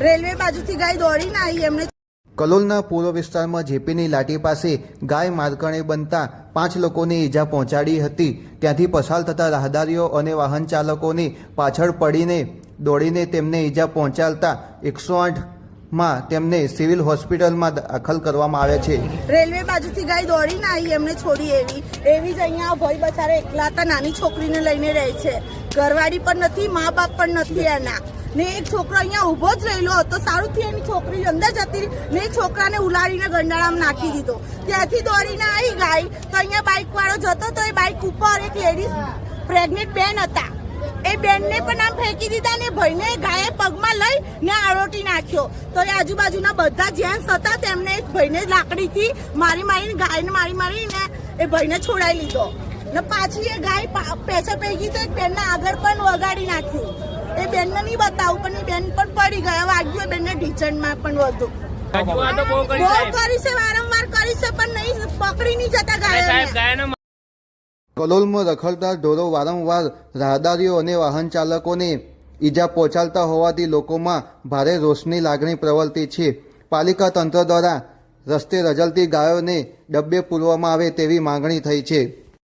Railway બાજુથી ગાય દોડીને આવી એમને। કલોલના પૂર્વ વિસ્તારમાં જેપીની લાઠી પાસે ગાય મારકણે બનતા 5 લોકોને ઈજા પહોંચાડી હતી। ત્યાંથી પસાર થતા રાહદારીઓ અને વાહન ચાલકોની પાછળ પડીને દોડીને તેમને ઈજા પહોંચાડતા 108માં તેમને સિવિલ હોસ્પિટલમાં દાખલ કરવામાં આવ્યા છે। રેલવે બાજુથી ગાય દોડીને આવી એમને છોડી એવી જ અહીંયા ભાઈ બચારા એકલા હતા, નાની છોકરીને લઈને રહે છે, ઘરવાળી પણ નથી, મા બાપ પણ નથી એના ને એક છોકરો અહીંયા ઊભો જ રહેલો હતો। સારું થી એની છોકરી અંદર જતી રહી ને એક છોકરાને ઉલાડીને ગંડાળામાં નાખી દીધો। ત્યાંથી દોડીને આવી ગાય તો અહીંયા બાઇક વાળો જતો તો એ બાઇક ઉપર એક લેડીઝ પ્રેગ્નેન્ટ બેન હતા, એ બેનને પણ આમ ફેંકી દીધા ને ભાઈને ગાયે પગમાં લઈ ને આરોટી નાખ્યો। તો એ આજુબાજુના બધા જેન્ટ્સ હતા તેમને ભાઈને લાકડીથી મારીને ગાયને મારીને એ ભાઈને છોડાવી લીધો ને પાછી એ ગાય પેછા પૈકી તો એક બેનના આગળ પણ વગાડી નાખ્યું। એ બેનને નહીં બતાવું પણ એ બેન પણ પડી ગયા, વાગ્યું બેનને ઢીચણમાં પણ વધુ બહુ કરી છે, વારંવાર કરી છે પણ નહીં પકડી નહીં જતા ગાય। કલોલમાં રખડતા ઢોરો વારંવાર રાહદારીઓ અને વાહન ચાલકોને ઈજા પહોંચાડતા હોવાથી લોકોમાં ભારે રોષની લાગણી પ્રવર્તી છે। પાલિકા તંત્ર દ્વારા રસ્તે રઝળતી ગાયોને ડબ્બે પૂરવામાં આવે તેવી માંગણી થઈ છે।